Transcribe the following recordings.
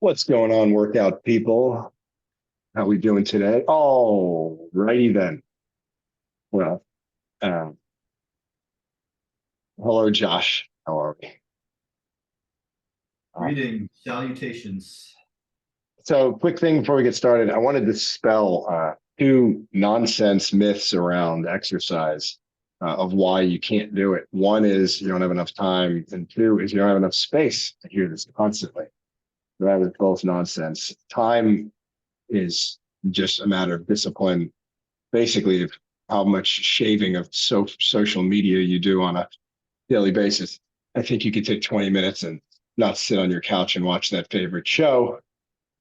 What's going on, workout people? How we doing today? Oh, righty then. Well, um, hello, Josh. How are we? Uh, Greetings, salutations. so, quick thing before we get started, I wanted to dispel two nonsense myths around exercise of why you can't do it. One is you don't have enough time, and two is you don't have enough space. I hear this constantly. That is both nonsense. Time is just a matter of discipline, basically of how much shaving of social media you do on a daily basis. I think you could take 20 minutes and not sit on your couch and watch that favorite show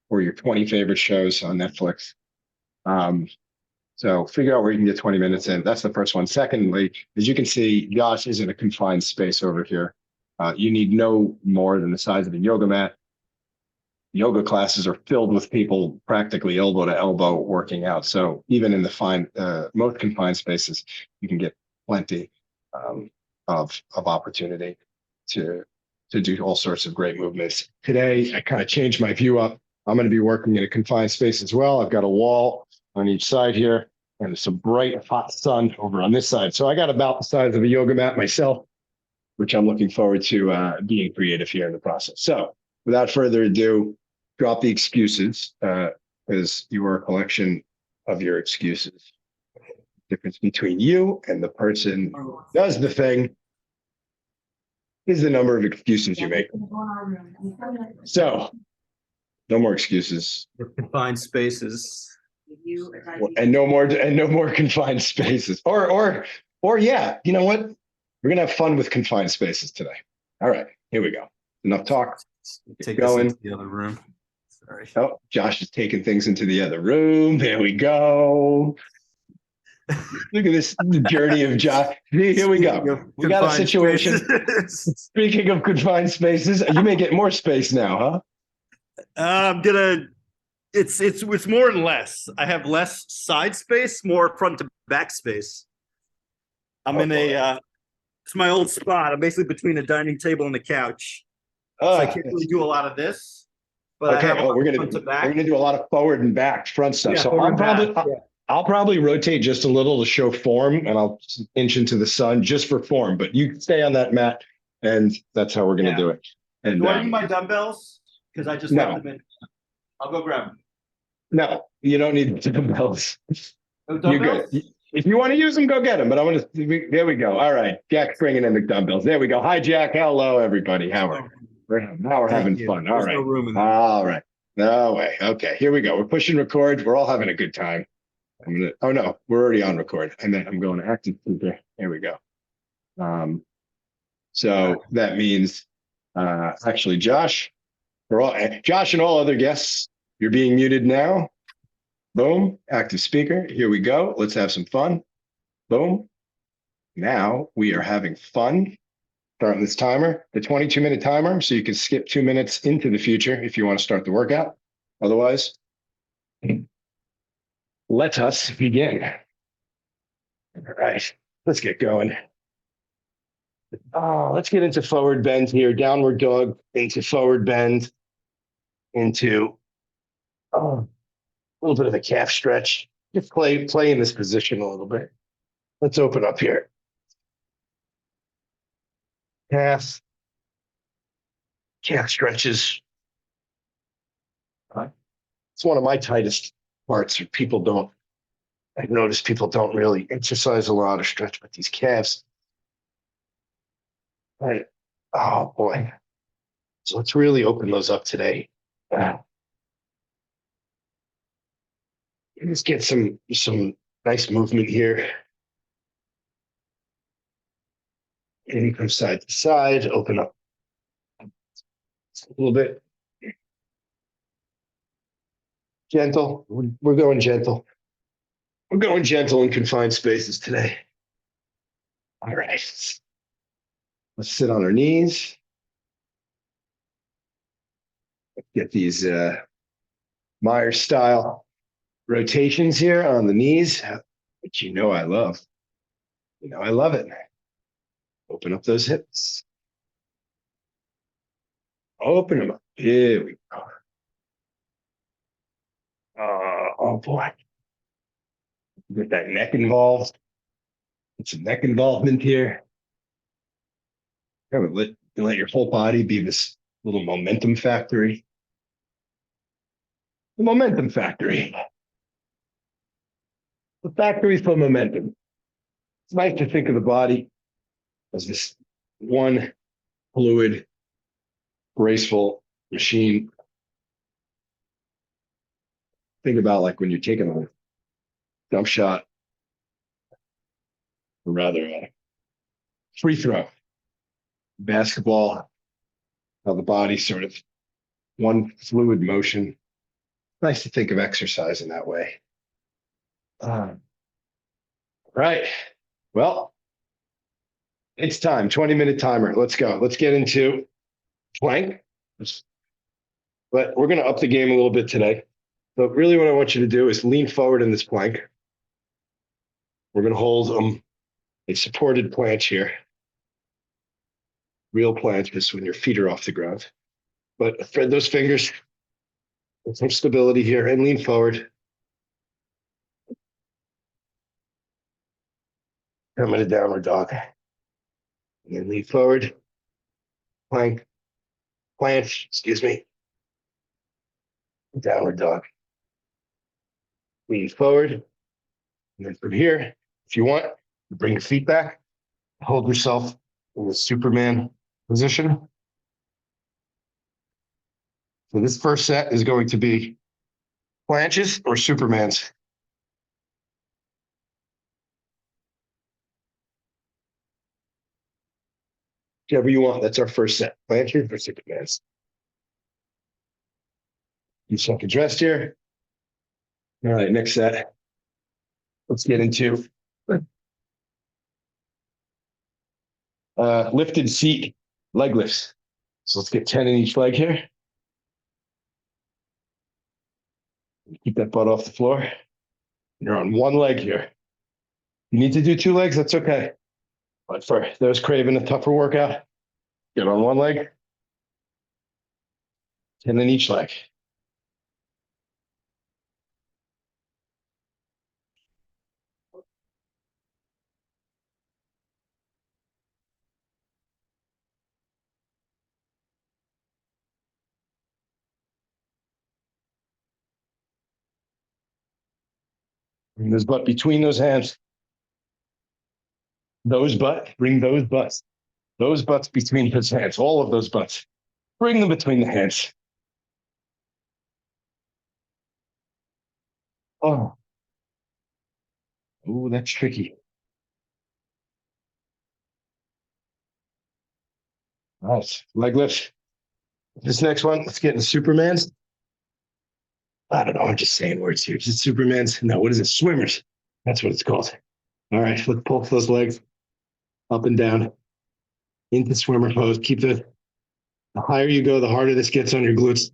or your 20 favorite shows on Netflix. Um, so figure out where you can get 20 minutes in. That's the first one. Secondly, as you can see, Josh is in a confined space over here. You need no more than the size of a yoga mat. Yoga classes are filled with people practically elbow to elbow working out. So even in the most confined spaces, you can get plenty of opportunity to do all sorts of great movements. Today, I kind of changed my view up. I'm going to be working in a confined space as well. I've got a wall on each side here, and there's some bright hot sun over on this side. So I got about the size of a yoga mat myself, which I'm looking forward to being creative here in the process. So without further ado, drop the excuses because you are a collection of your excuses. The difference between you and the person who does the thing is the number of excuses you make. So no more excuses. Confined spaces. And no more confined spaces. Or yeah, you know what? We're gonna have fun with confined spaces today. All right, here we go. Enough talk. Take going. this into the other room. Sorry. Oh, Josh is taking things into the other room. There we go. Look at this journey of Josh. Here we go. We got a situation. Speaking of confined spaces, you may get more space now, huh? I'm gonna. It's more and less. I have less side space, more front to back space. I'm in a. It's my old spot. I'm basically between the dining table and the couch. So I can't really do a lot of this. But okay, I have we're gonna do a lot of forward and back front stuff. Yeah, so I'll probably rotate just a little to show form, and I'll inch into the sun just for form. But you stay on that mat, and that's how we're gonna do it. And do I need my dumbbells? Because I just left them in. I'll go grab them. No, you don't need dumbbells. Oh, dumbbells? You're good. If you want to use them, go get them. But I want to. There we go. All right, Jack's bringing in the dumbbells. There we go. Hi, Jack. Hello, everybody. How are you? Now we're having fun. All right. No room in there. All right. No way. Okay, here we go. We're pushing record. We're all having a good time. Oh no, we're already on record, and then I'm going active. Here we go. So that means, actually, Josh and all other guests, you're being muted now. Boom, active speaker. Here we go. Let's have some fun. Boom. Now we are having fun. Starting this timer, the 22-minute timer, so you can skip 2 minutes into the future if you want to start the workout. Otherwise, let us begin. All right, let's get going. Let's get into forward bend here. Downward dog into forward bend, into a little bit of a calf stretch. Just play in this position a little bit. Let's open up here. Calf stretches. It's one of my tightest parts. I've noticed people don't really exercise a lot or stretch, but these calves. Right. Oh boy. So let's really open those up today. Let's get some nice movement here. And from side to side, open up a little bit. Gentle. We're going gentle. We're going gentle in confined spaces today. All right. Let's sit on our knees. Let's get these Myers style rotations here on the knees, which you know I love. You know I love it. Open up those hips. Open them up. Here we go. Oh boy. Get that neck involved. Get some neck involvement here. Kind of let your whole body be this little momentum factory. The momentum factory. The factory for momentum. It's nice to think of the body as this one fluid, graceful machine. Think about like when you're taking a jump shot, or rather a free throw, basketball, how the body sort of one fluid motion. Nice to think of exercise in that way. Right. Well, it's time. 20-minute timer. Let's go. Let's get into plank. But we're going to up the game a little bit today. So really what I want you to do is lean forward in this plank. We're going to hold a supported planche here. Real planche is when your feet are off the ground. But thread those fingers with some stability here and lean forward. Come in a downward dog. And then lean forward. Planche, excuse me. Downward dog. Lean forward. And then from here, if you want, bring your feet back. Hold yourself in the Superman position. So this first set is going to be planches or Supermans. Whichever you want. That's our first set. Planches or Supermans. You second dressed here. All right, next set. Let's get into lifted seat leg lifts. So let's get 10 in each leg here. Keep that butt off the floor. You're on one leg here. You need to do two legs, that's okay. But for those craving a tougher workout, get on one leg, 10 in each leg. Bring those butt between those hands. Bring those butts. Those butts between his hands, all of those butts. Bring them between the hands. Oh, that's tricky. All right, leg lift. This next one, let's get into Supermans. I don't know, I'm just saying words here. Is it Supermans? No, what is it? Swimmers. That's what it's called. All right, let's pull those legs up and down into swimmer pose. Keep the higher you go, the harder this gets on your glutes.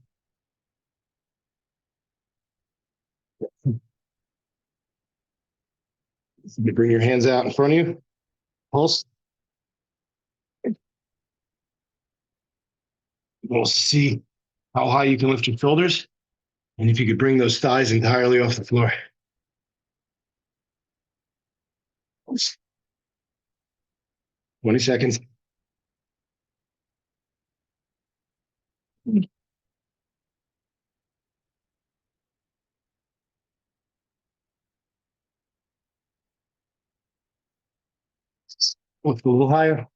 You bring your hands out in front of you, pulse. We'll see how high you can lift your shoulders and if you could bring those thighs entirely off the floor. 20 seconds. Lift a little higher.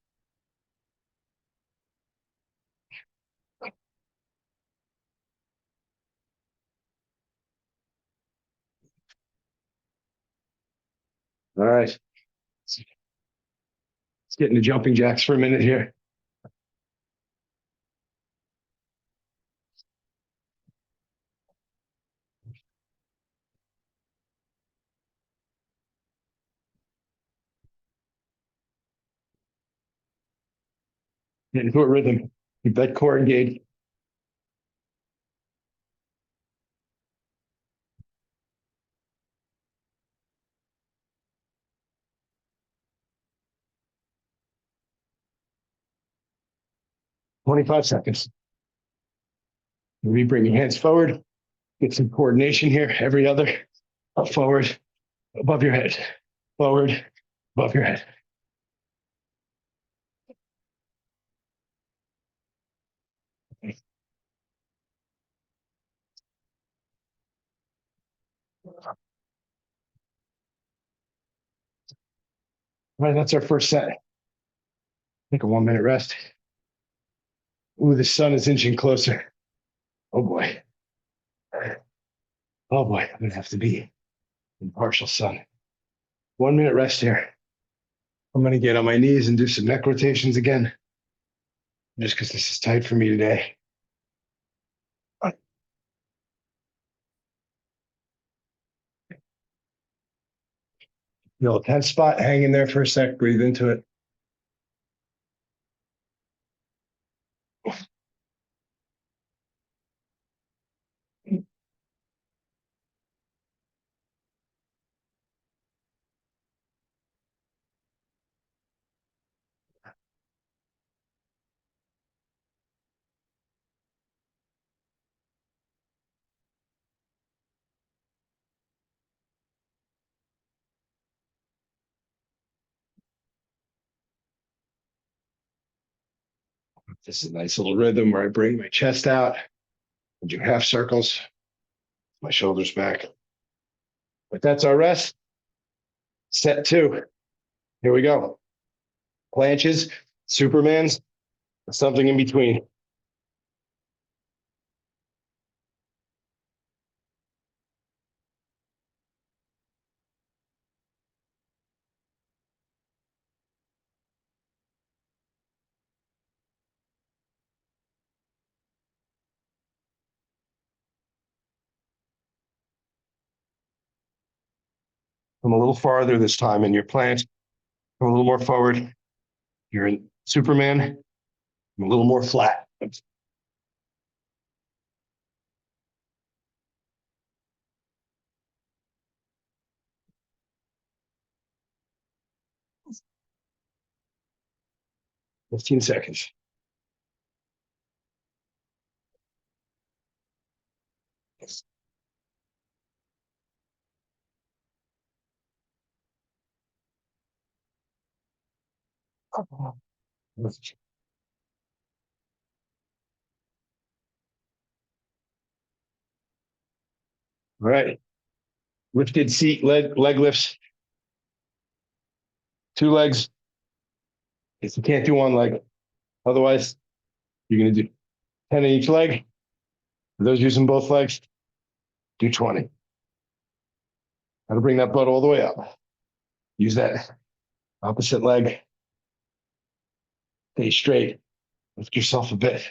All right. Let's get into jumping jacks for a minute here. Get into a rhythm. Keep that core engaged. Twenty-five seconds. Maybe bring your hands forward. Get some coordination here. Every other. Up, forward, above your head, forward, above your head. All right, that's our first set. Take a 1 minute rest. Ooh, the sun is inching closer. Oh boy. Oh boy, I'm gonna have to be in partial sun. 1 minute rest here. I'm gonna get on my knees and do some neck rotations again, just because this is tight for me today. Feel a tense spot, hang in there for a sec, breathe into it. This is a nice little rhythm where I bring my chest out and do half circles, my shoulders back. But that's our rest. Set 2. Here we go. Planches, Supermans, something in between. Come a little farther this time in your planche. Come a little more forward. You're in Superman. I'm a little more flat. 15 seconds. All right. Lifted seat, leg lifts. 2 legs. If you can't do 1 leg, otherwise, you're going to do 10 in each leg. For those using both legs, do 20. Got to bring that butt all the way up. Use that opposite leg. Stay straight. Lift yourself a bit.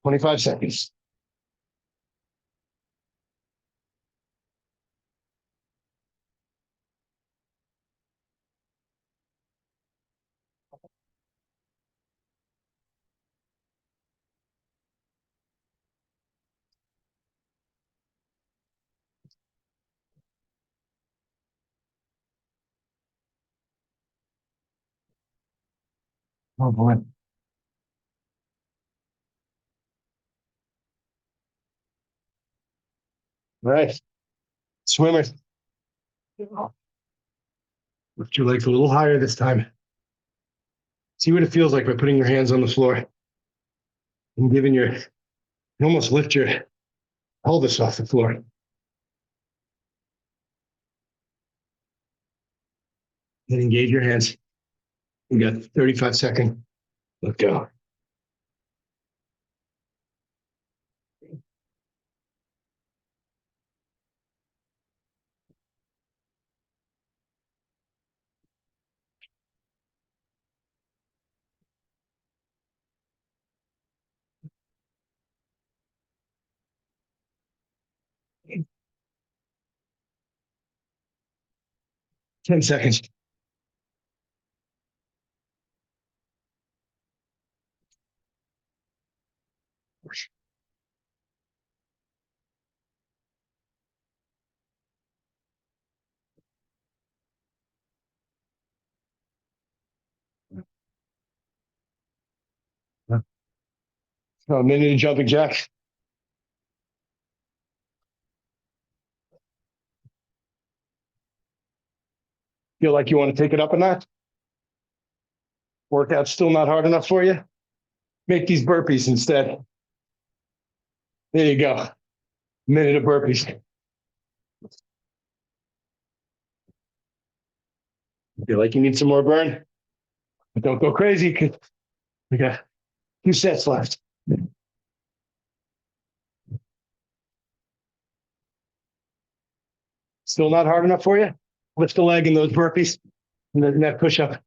Twenty-five seconds. Oh boy. All right. Swimmers. Lift your legs a little higher this time. See what it feels like by putting your hands on the floor and giving you almost lift your pelvis off the floor. Then engage your hands. You got 35 seconds. Let go. 10 seconds. A minute of jumping jacks. Feel like you want to take it up a notch? Workout's still not hard enough for you? Make these burpees instead. There you go. Minute of burpees. Feel like you need some more burn? But don't go crazy because we got 2 sets left. Still not hard enough for you? Lift the leg in those burpees and then that push up.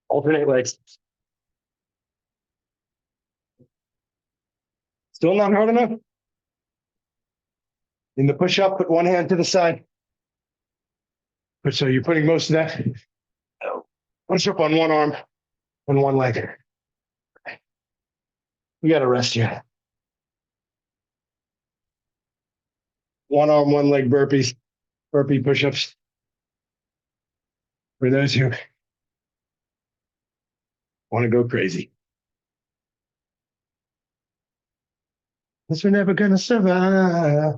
Alternate legs. Still not hard enough? In the push up, put one hand to the side. So you're putting most of that push up on one arm and one leg. We got to rest here. One arm, one leg burpees, burpee push-ups. For those who want to go crazy. Because we're never going to survive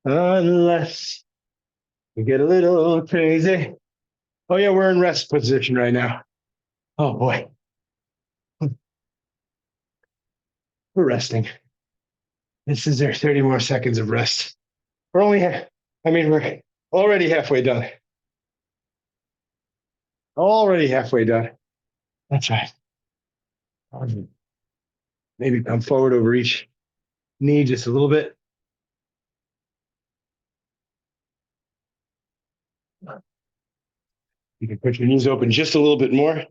unless we get a little crazy. Oh yeah, we're in rest position right now. Oh boy. We're resting. This is our 30 more seconds of rest. We're we're already halfway done. Already halfway done. That's right. Maybe come forward over each knee just a little bit. You can put your knees open just a little bit more.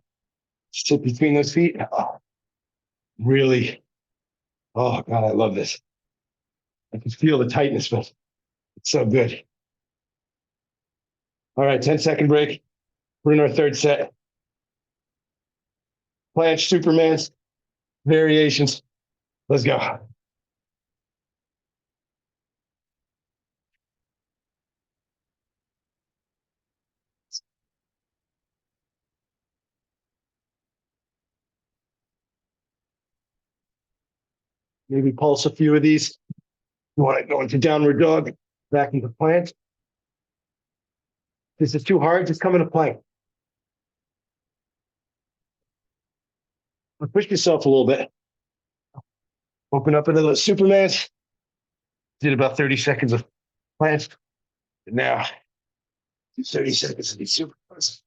Sit between those feet. Oh, really. Oh, God, I love this. I can feel the tightness, but it's so good. All right, 10-second break. We're in our third set. Planche, Supermans, variations. Let's go. Maybe pulse a few of these. You want to go into downward dog, back into plank. This is too hard, just come into plank. Push yourself a little bit. Open up into those Supermans. Did about 30 seconds of planche. And now, do 30 seconds of these Supermans.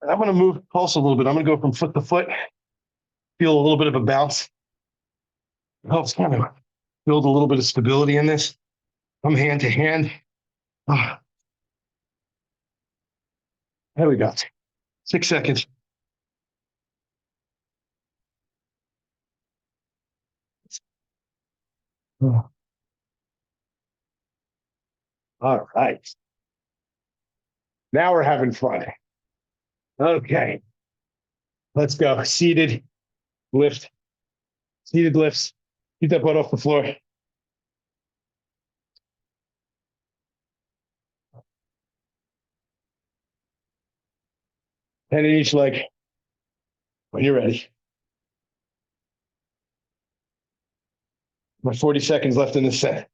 And I'm going to move pulse a little bit. I'm going to go from foot to foot. Feel a little bit of a bounce. It helps kind of build a little bit of stability in this. From hand to hand. Oh. There we go. 6 seconds. Oh. All right. Now we're having fun. Okay. Let's go. Seated lift. Seated lifts. Keep that butt off the floor. 10 in each leg. When you're ready. My 40 seconds left in this set.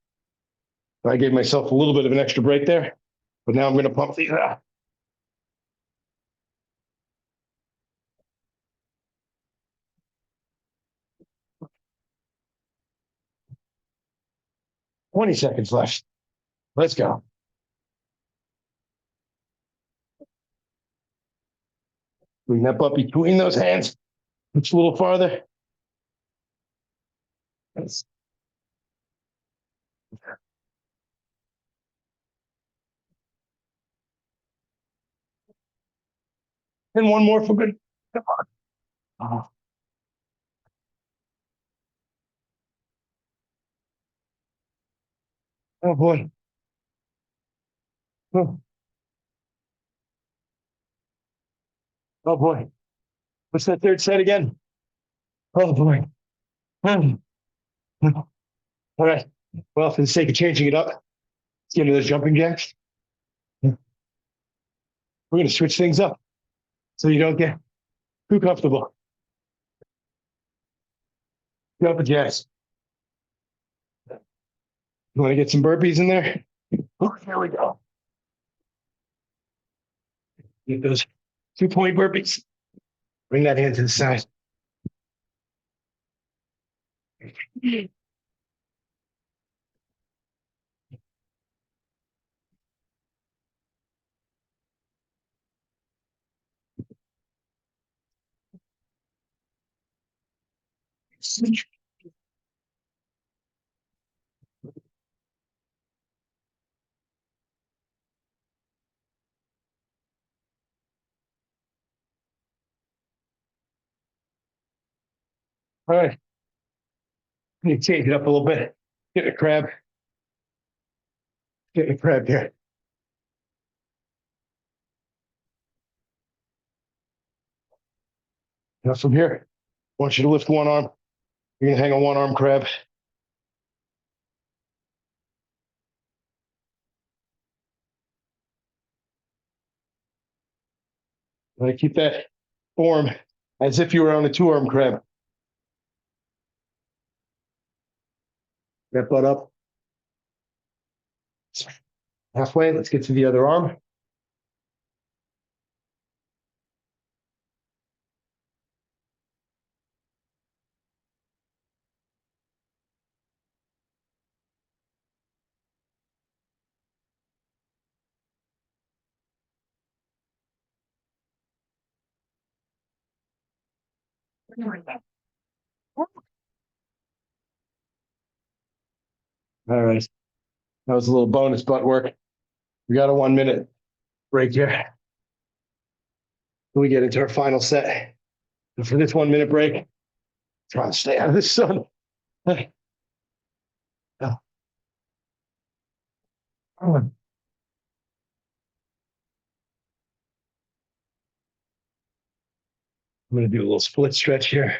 I gave myself a little bit of an extra break there, but now I'm going to pump these out. Twenty seconds left. Let's go. Bring that butt between those hands. Reach a little farther. Nice. And one more for good. Come on. Oh boy. Oh. Oh boy. What's that third set again? Oh boy. All right. Well, for the sake of changing it up, let's get into those jumping jacks. We're going to switch things up so you don't get too comfortable. Double jacks. You want to get some burpees in there? Oh, here we go. Get those 2-point burpees. Bring that hand to the side. All right. You change it up a little bit. Get a crab. Get a crab here. Now from here, I want you to lift one arm. You're gonna hang a one-arm crab. I'm gonna keep that form as if you were on a two-arm crab. That butt up. Halfway, let's get to the other arm. All right. That was a little bonus butt work. We got a 1-minute break here. We get into our final set. And for this 1-minute break, try to stay out of the sun. Oh. I'm going to do a little split stretch here.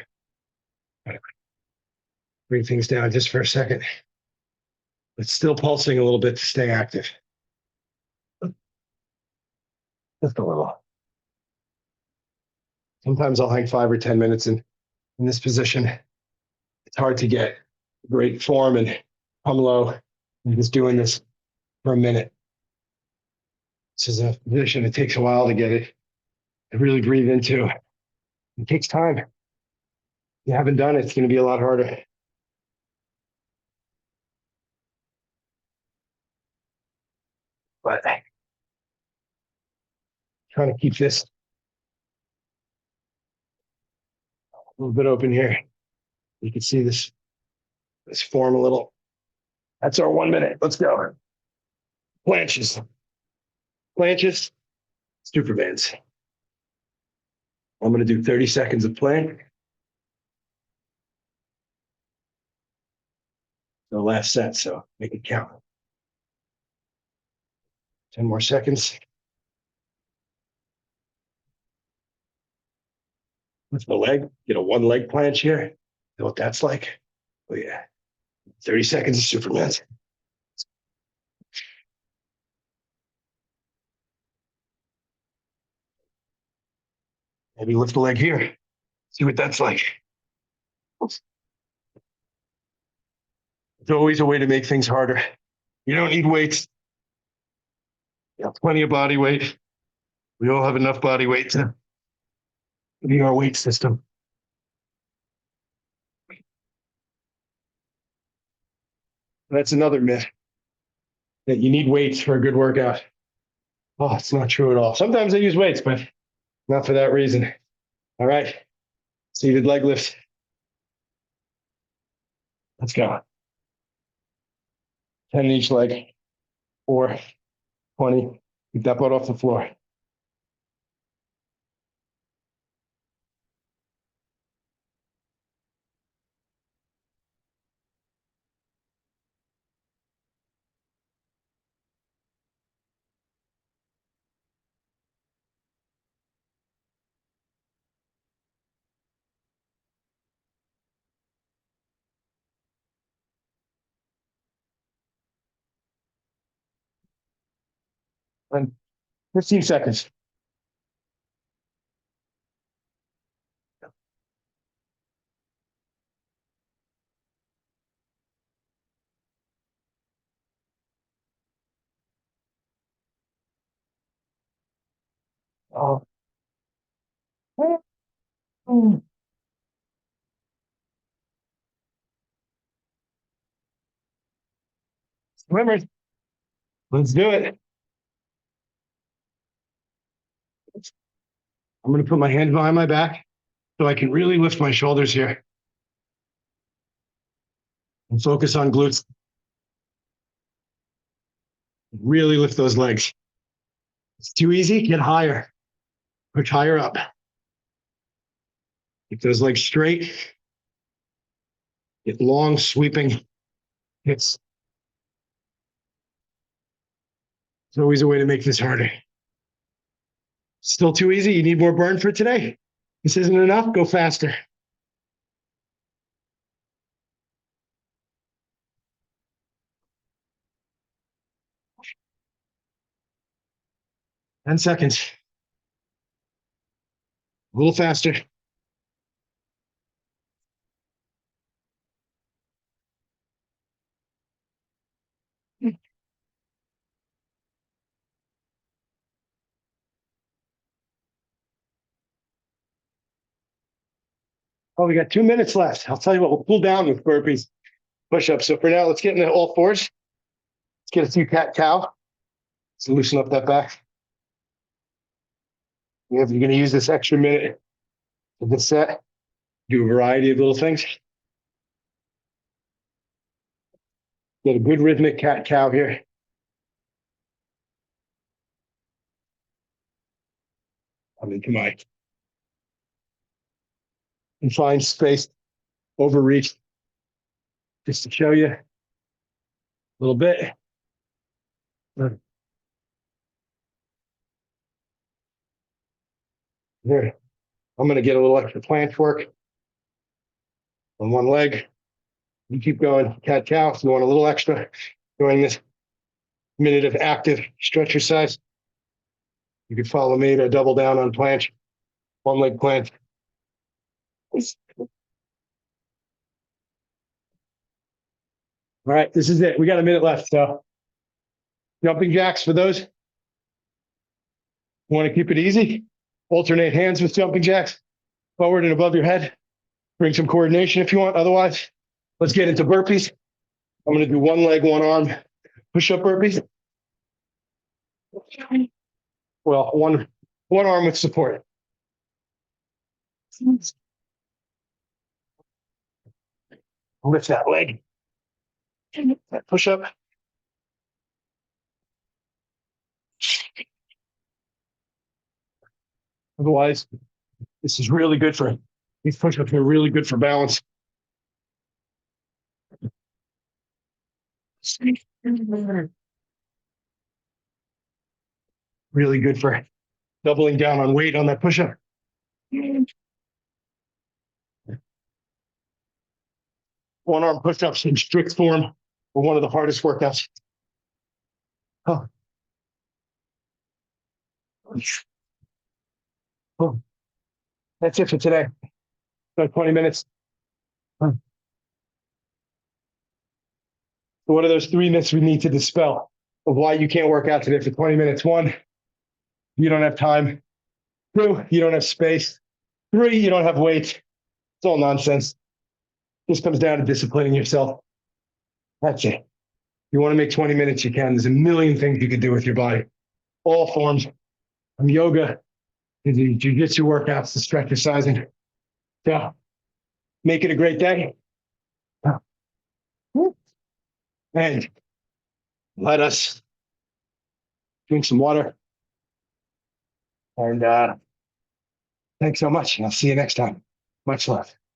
Bring things down just for a second. But still pulsing a little bit to stay active. Just a little. Sometimes I'll hang 5 or 10 minutes in this position. It's hard to get great form and come low. I'm just doing this for a minute. This is a position it takes a while to get it to really breathe into. It takes time. If you haven't done it, it's going to be a lot harder. But trying to keep this a little bit open here. You can see this form a little. That's our 1 minute. Let's go. Planches. Planches, Supermans. I'm going to do 30 seconds of plank. The last set, so make it count. 10 more seconds. Lift the leg, get a 1-leg planche here. You know what that's like? Oh, yeah. 30 seconds of Supermans. Maybe lift the leg here. See what that's like. It's always a way to make things harder. You don't need weights. You have plenty of body weight. We all have enough body weight to be our weight system. That's another myth that you need weights for a good workout. Oh, it's not true at all. Sometimes I use weights, but not for that reason. All right. Seated leg lift. Let's go. 10 in each leg. 4, 20. Keep that butt off the floor. And 15 seconds. Oh. Mm. Swimmers, let's do it. I'm going to put my hands behind my back so I can really lift my shoulders here and focus on glutes. Really lift those legs. It's too easy, get higher. Push higher up. Keep those legs straight. Get long, sweeping hits. There's always a way to make this harder. Still too easy? You need more burn for today? This isn't enough? Go faster. Ten seconds. A little faster. Oh, we got 2 minutes left. I'll tell you what, we'll cool down with burpees, push-ups. So for now, let's get into all fours. Let's get a few cat-cow. So loosen up that back. You're going to use this extra minute of this set. Do a variety of little things. Get a good rhythmic cat-cow here. I'm into my confined space, overreach, just to show you a little bit. Here, I'm going to get a little extra planche work on one leg. You keep going, cat-cow. If you want a little extra during this minute of active stretch exercise, you can follow me to double down on planche, one leg planche. All right, this is it. We got a minute left. So jumping jacks for those who want to keep it easy. Alternate hands with jumping jacks, forward and above your head. Bring some coordination if you want. Otherwise, let's get into burpees. I'm going to do one leg, one arm push-up burpees. Well, one arm with support. Lift that leg. That push-up. Otherwise, this is really good for, these push-ups are really good for balance. Really good for doubling down on weight on that push-up. One arm push-ups in strict form are one of the hardest workouts. Oh. Oh. That's it for today. About 20 minutes. So what are those 3 myths we need to dispel of why you can't work out today for 20 minutes? 1, you don't have time. 2, you don't have space. 3, you don't have weight. It's all nonsense. This comes down to disciplining yourself. That's it. You want to make 20 minutes, you can. There's a million things you can do with your body. All forms, from yoga to the jiu-jitsu workouts to stretch exercising. So make it a great day. And let us drink some water. And thanks so much. I'll see you next time. Much love.